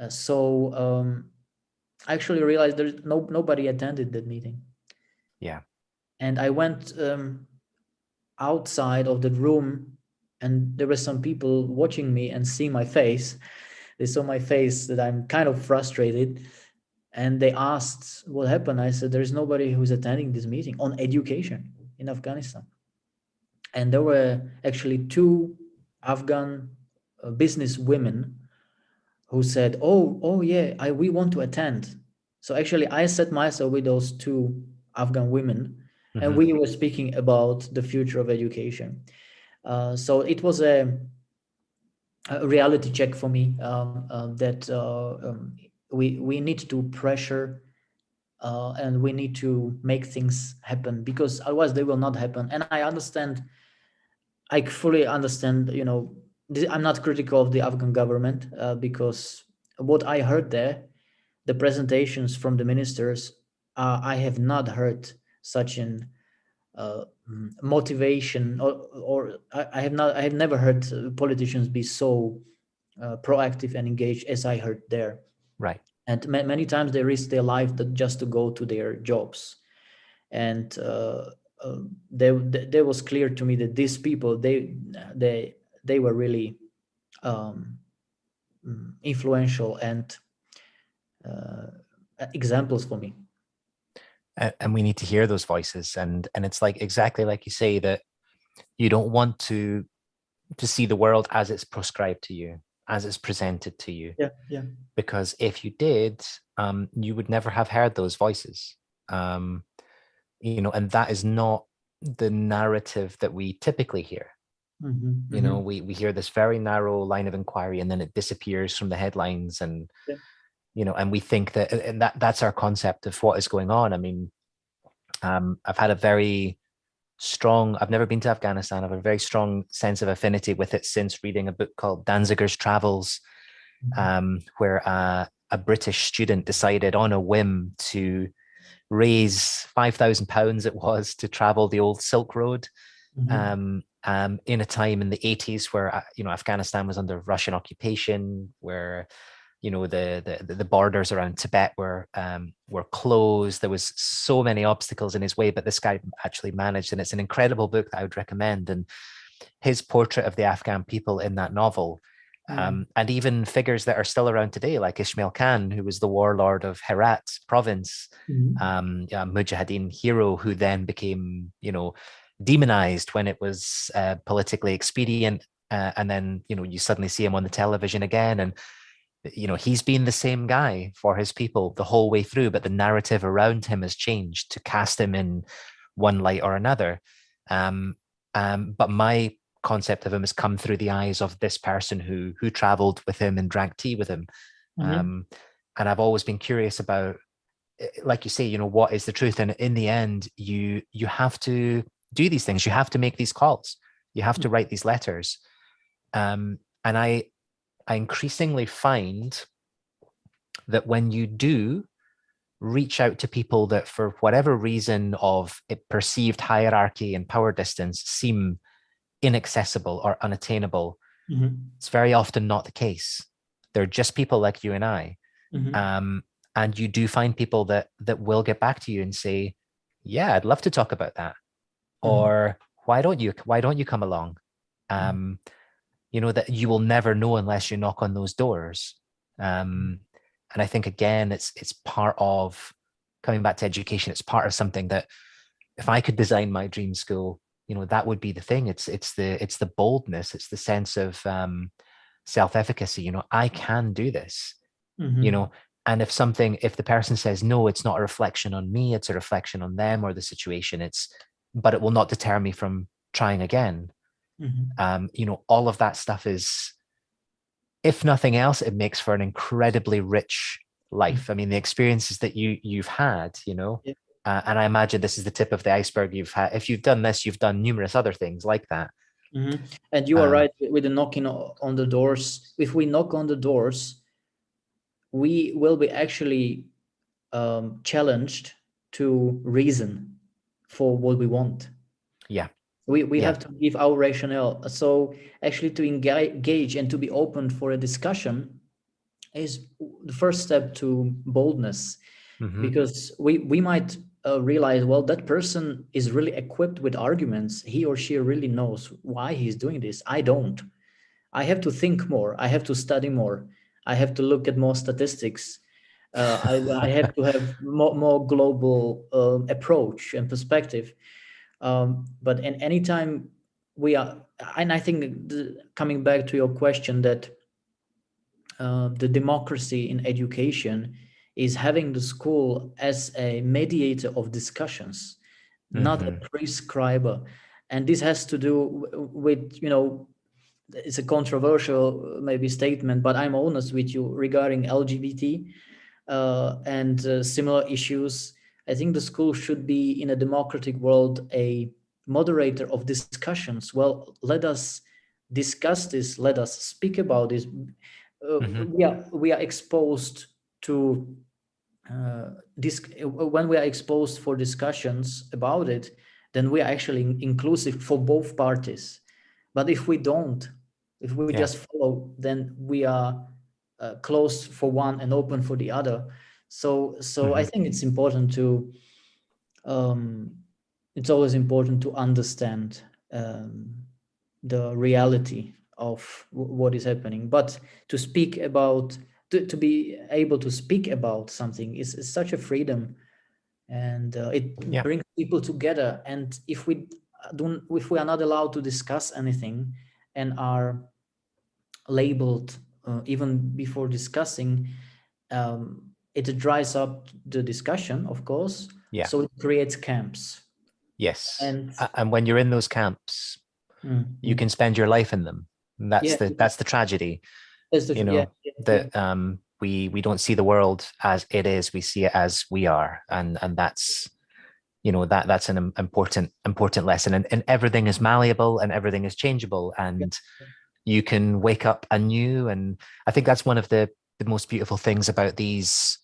So I actually realized there's nobody attended that meeting. Yeah. And I went outside of the room, and there were some people watching me and seeing my face. They saw my face that I'm kind of frustrated, and they asked what happened. I said, there's nobody who's attending this meeting on education in Afghanistan. And there were actually two Afghan business women who said, oh yeah, we want to attend. So actually I sat myself with those two Afghan women, and we were speaking about the future of education. So it was a reality check for me, that we need to pressure, and we need to make things happen, because otherwise they will not happen. And I fully understand, I'm not critical of the Afghan government, because what I heard there, the presentations from the ministers, I have not heard such an motivation, or I have never heard politicians be so proactive and engaged as I heard there. Right. And many times they risk their life just to go to their jobs. And there was clear to me that these people, they were really influential and examples for me. And we need to hear those voices. And it's like exactly like you say, that you don't want to see the world as it's prescribed to you, as it's presented to you. Yeah. Because if you did, you would never have heard those voices. And that is not the narrative that we typically hear. We hear this very narrow line of inquiry, and then it disappears from the headlines, and and we think that, and that's our concept of what is going on. I mean, I've had a very strong, I've never been to Afghanistan. I have a very strong sense of affinity with it since reading a book called Danziger's Travels, where a British student decided on a whim to raise £5,000, it was, to travel the old Silk Road, in a time in the 80s where Afghanistan was under Russian occupation, where the borders around Tibet were closed. There was so many obstacles in his way, but this guy actually managed, and it's an incredible book that I would recommend. And his portrait of the Afghan people in that novel, and even figures that are still around today, like Ismail Khan, who was the warlord of Herat province, Mujahideen hero, who then became, demonized when it was politically expedient. And then, you suddenly see him on the television again. And, he's been the same guy for his people the whole way through, but the narrative around him has changed to cast him in one light or another. But my concept of him has come through the eyes of this person who traveled with him and drank tea with him. And I've always been curious about, like you say, what is the truth? And in the end, you have to do these things. You have to make these calls. You have to write these letters. And I increasingly find that when you do reach out to people that, for whatever reason of perceived hierarchy and power distance, seem inaccessible or unattainable, it's very often not the case. They're just people like you and I. And you do find people that will get back to you and say, yeah, I'd love to talk about that. Or why don't you come along? That you will never know unless you knock on those doors. And I think, again, it's part of coming back to education. It's part of something that, if I could design my dream school, that would be the thing. It's the boldness. It's the sense of self-efficacy. I can do this. And if the person says, no, it's not a reflection on me, it's a reflection on them or the situation, but it will not deter me from trying again. All of that stuff is, if nothing else, it makes for an incredibly rich life. I mean, the experiences that you've had, and I imagine this is the tip of the iceberg you've had. If you've done this, you've done numerous other things like that. And you are right with the knocking on the doors. If we knock on the doors, we will be actually challenged to reason for what we want. Yeah. We have to give our rationale. So actually, to engage and to be open for a discussion is the first step to boldness, because we might realize, well, that person is really equipped with arguments. He or she really knows why he's doing this. I don't. I have to think more. I have to study more. I have to look at more statistics. I have to have more global approach and perspective. But in any time we are, and I think coming back to your question, that the democracy in education is having the school as a mediator of discussions, not a prescriber. And this has to do with, it's a controversial maybe statement, but I'm honest with you regarding LGBT and similar issues. I think the school should be, in a democratic world, a moderator of discussions. Well, let us discuss this. Let us speak about this. We are exposed to when we are exposed for discussions about it, then we are actually inclusive for both parties. But if we don't, if we just follow, then we are closed for one and open for the other. So I think it's important to it's always important to understand the reality of what is happening. But to speak about, to be able to speak about something is such a freedom. and it brings people together. And if we are not allowed to discuss anything and are labeled even before discussing, it dries up the discussion, of course. Yeah. So it creates camps. Yes. And when you're in those camps, you can spend your life in them. And that's the tragedy. That we don't see the world as it is, we see it as we are. And that's, that's an important lesson. And everything is malleable and everything is changeable, and you can wake up anew. And I think that's one of the most beautiful things about these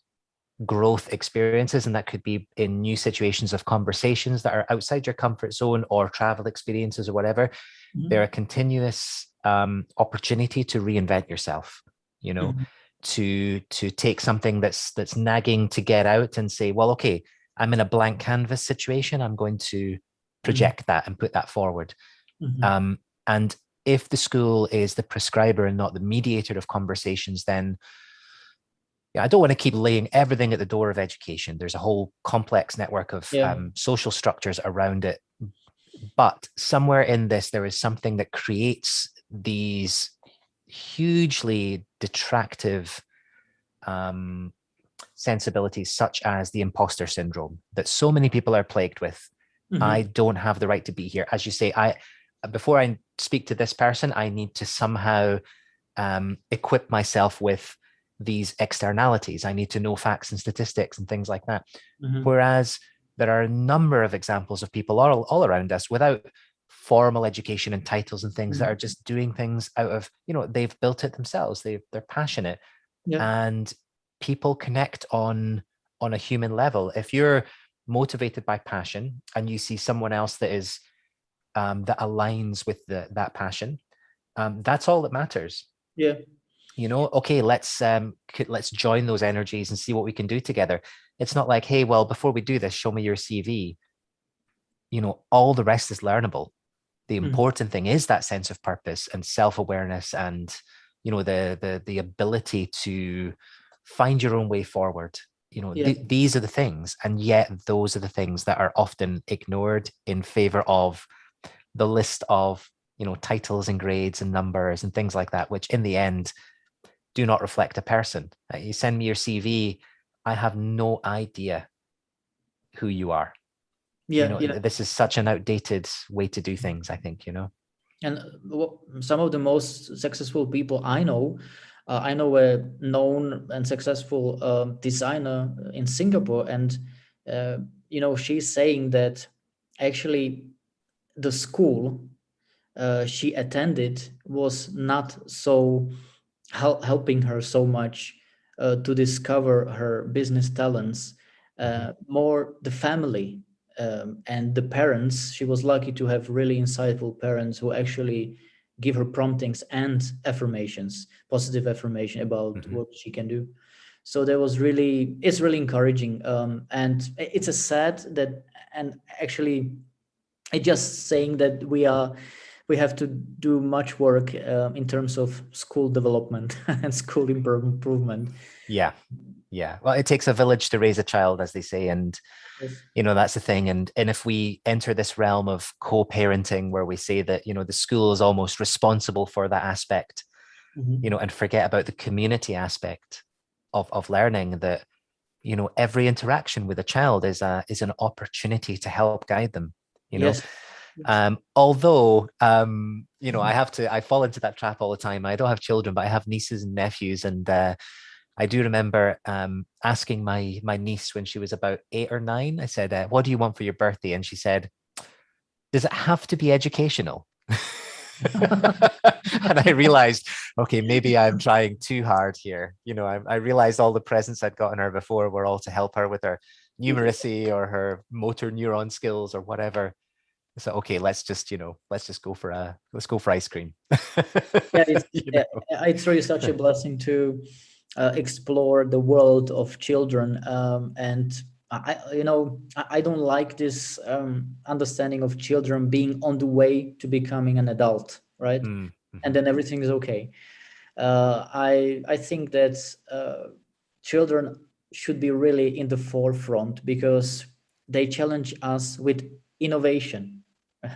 growth experiences, and that could be in new situations of conversations that are outside your comfort zone, or travel experiences or whatever. They're a continuous opportunity to reinvent yourself, to take something that's nagging to get out and say, well, okay, I'm in a blank canvas situation, I'm going to project that and put that forward. And if the school is the prescriber and not the mediator of conversations, then I don't want to keep laying everything at the door of education. There's a whole complex network of social structures around it. But somewhere in this, there is something that creates these hugely detractive sensibilities, such as the imposter syndrome, that so many people are plagued with. I don't have the right to be here. As you say, before I speak to this person, I need to somehow equip myself with these externalities. I need to know facts and statistics and things like that. Whereas there are a number of examples of people all around us without formal education and titles and things that are just doing things out of, they've built it themselves. They're passionate, and people connect on a human level. If you're motivated by passion and you see someone else that is that aligns with that passion, that's all that matters. Okay, let's join those energies and see what we can do together. It's not like, hey, well, before we do this, show me your CV. All the rest is learnable. The important thing is that sense of purpose and self-awareness, and the ability to find your own way forward. These are the things, and yet those are the things that are often ignored in favor of the list of titles and grades and numbers and things like that, which in the end do not reflect a person. You send me your CV, I have no idea who you are. This is such an outdated way to do things, I think. And some of the most successful people I know a known and successful designer in Singapore, and she's saying that actually the school she attended was not so helping her so much to discover her business talents. More the family and the parents. She was lucky to have really insightful parents who actually give her promptings and affirmations, positive affirmation about what she can do. So it's really encouraging. And it's a sad that, and actually it's just saying that we have to do much work in terms of school development and school improvement. Yeah. Well, it takes a village to raise a child, as they say. And, that's the thing. And if we enter this realm of co-parenting, where we say that, the school is almost responsible for that aspect, and forget about the community aspect of learning, that, every interaction with a child is an opportunity to help guide them, although I fall into that trap all the time. I don't have children, but I have nieces and nephews, and I do remember asking my niece when she was about 8 or 9. I said, what do you want for your birthday? And she said, does it have to be educational? And I realized, okay, maybe I'm trying too hard here. I realized all the presents I'd gotten her before were all to help her with her numeracy or her motor neuron skills or whatever. So, okay, let's just go for ice cream. It's really such a blessing to explore the world of children, and I don't like this understanding of children being on the way to becoming an adult, right? And then everything is okay. I think that children should be really in the forefront, because they challenge us with innovation.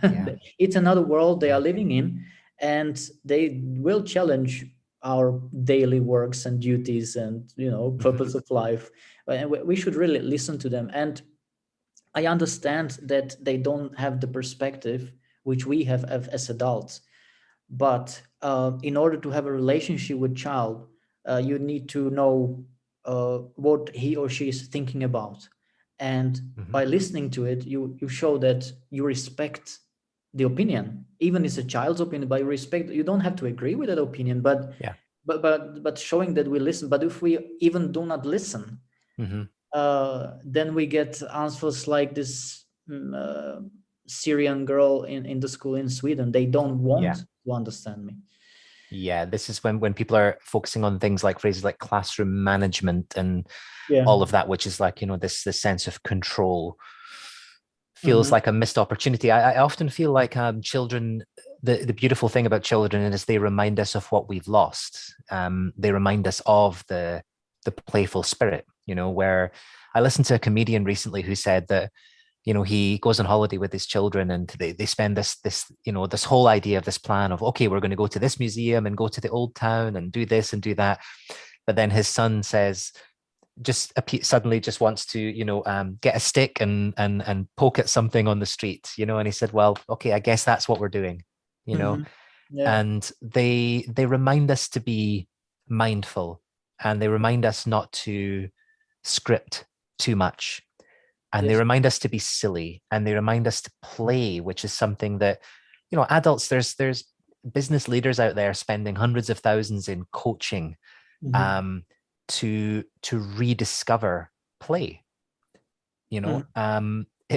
Yeah. It's another world they are living in, and they will challenge our daily works and duties and purpose of life. And we should really listen to them. And I understand that they don't have the perspective which we have as adults, but in order to have a relationship with child, you need to know what he or she is thinking about, and by listening to it, you show that you respect the opinion, even it's a child's opinion. But you respect, you don't have to agree with that opinion, but Yeah. but showing that we listen. But if we even do not listen, then we get answers like this Syrian girl in the school in Sweden. They don't want to understand me. Yeah, this is when people are focusing on things like phrases like classroom management and all of that, which is like, this sense of control, feels like a missed opportunity. I often feel like children, the beautiful thing about children is they remind us of what we've lost. They remind us of the playful spirit, where I listened to a comedian recently who said that, he goes on holiday with his children, and they spend this whole idea of this plan of, okay, we're going to go to this museum and go to the old town and do this and do that. But then his son says, suddenly just wants to, get a stick and poke at something on the street, and he said, well, okay, I guess that's what we're doing, and they remind us to be mindful, and they remind us not to script too much. And they remind us to be silly, and they remind us to play, which is something that, adults, there's business leaders out there spending hundreds of thousands in coaching to rediscover play,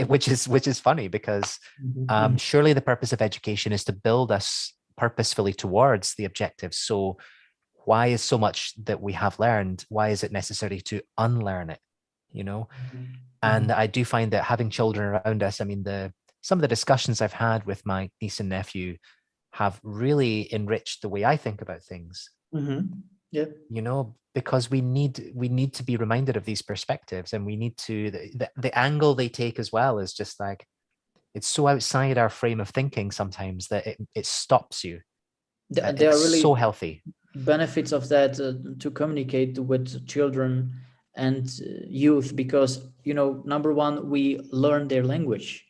which is funny because surely the purpose of education is to build us purposefully towards the objectives. So why is so much that we have learned, why is it necessary to unlearn it? And I do find that having children around us, I mean, some of the discussions I've had with my niece and nephew have really enriched the way I think about things. Because we need to be reminded of these perspectives, and we need to, the angle they take as well is just like, it's so outside our frame of thinking sometimes that it stops you. There It's are really so healthy benefits of that, to communicate with children and youth, because number one, we learn their language.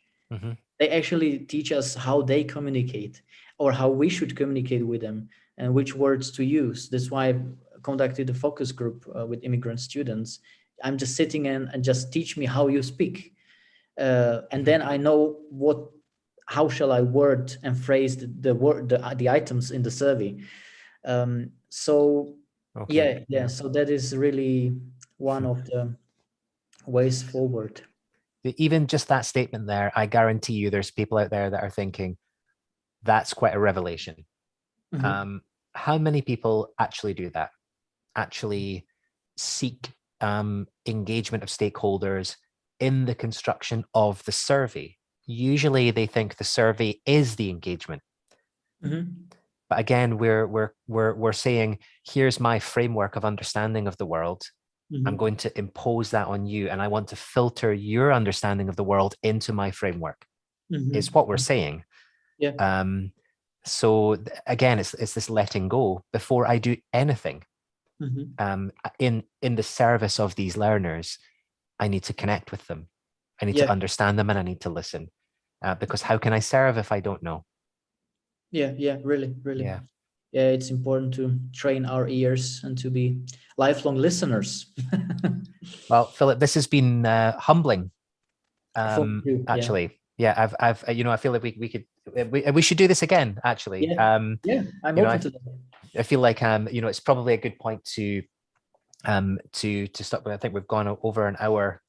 They actually teach us how they communicate, or how we should communicate with them, and which words to use. That's why I've conducted a focus group with immigrant students. I'm just sitting and just teach me how you speak, and then I know how shall I word and phrase the items in the survey. So so that is really one of the ways forward. Even just that statement there, I guarantee you there's people out there that are thinking, that's quite a revelation. How many people actually do that? Actually seek engagement of stakeholders in the construction of the survey? Usually they think the survey is the engagement. But again, we're saying, here's my framework of understanding of the world. I'm going to impose that on you, and I want to filter your understanding of the world into my framework, is what we're saying. So again, it's this letting go before I do anything. In the service of these learners, I need to connect with them. I need to understand them, and I need to listen. Because how can I serve if I don't know? Really. It's important to train our ears and to be lifelong listeners. Well, Philip, this has been humbling. Actually, I've I feel like we should do this again. Actually, I'm open to that. I feel like it's probably a good point to stop. But I think we've gone over an hour.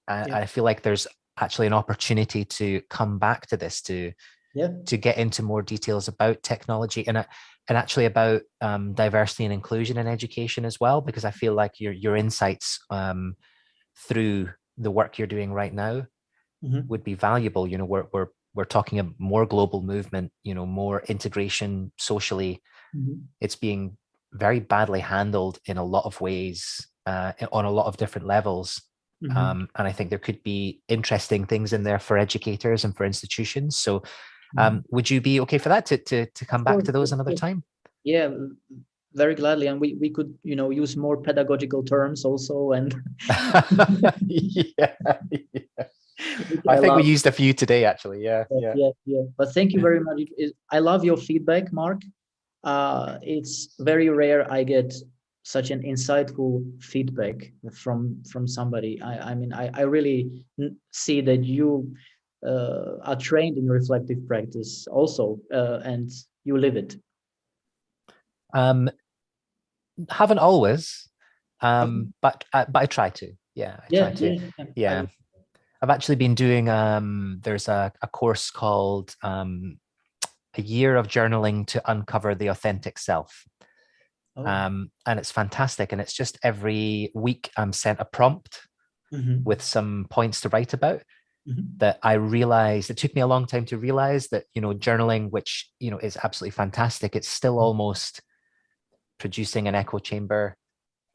I feel like there's actually an opportunity to come back to this, to get into more details about technology and actually about diversity and inclusion in education as well, because I feel like your insights through the work you're doing right now would be valuable. We're talking a more global movement, more integration socially. It's being very badly handled in a lot of ways, on a lot of different levels. Mhm. And I think there could be interesting things in there for educators and for institutions. So would you be okay for that to come back to those another time? Yeah, very gladly. And we could, use more pedagogical terms also. And Yeah, yeah. which I I think we love. used a few today, actually. Yeah, yeah. Yeah. But thank you very much. I love your feedback, Mark. It's very rare I get such an insightful feedback from somebody. I mean, I really see that you are trained in reflective practice also, and you live it. Haven't always, Okay. but I try to. Yeah, I try to. Yeah. I've actually been doing there's a course called A Year of Journaling to Uncover the Authentic Self. And it's fantastic. And it's just every week I'm sent a prompt with some points to write about that I realized. It took me a long time to realize that, journaling, which, is absolutely fantastic, it's still almost producing an echo chamber.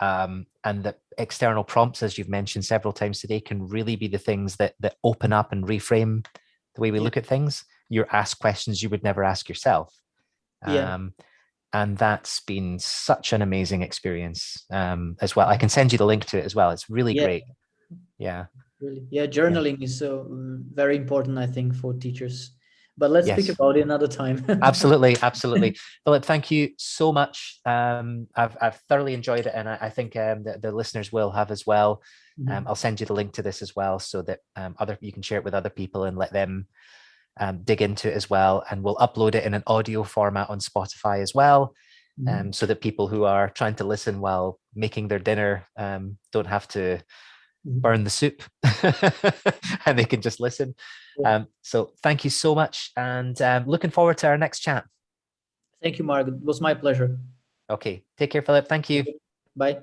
And the external prompts, as you've mentioned several times today, can really be the things that open up and reframe the way we look at things. You're asked questions you would never ask yourself. And that's been such an amazing experience as well. I can send you the link to it as well. It's really great. Yeah. Really. Yeah, journaling is so very important, I think, for teachers. But let's speak about it another time. Absolutely, absolutely. Filip, thank you so much. I've thoroughly enjoyed it, and I think the listeners will have as well. I'll send you the link to this as well, so that you can share it with other people and let them dig into it as well. And we'll upload it in an audio format on Spotify as well, so that people who are trying to listen while making their dinner don't have to burn the soup and they can just listen. So thank you so much, and looking forward to our next chat. Thank you, Mark. It was my pleasure. Okay, take care, Filip. Thank you. Bye.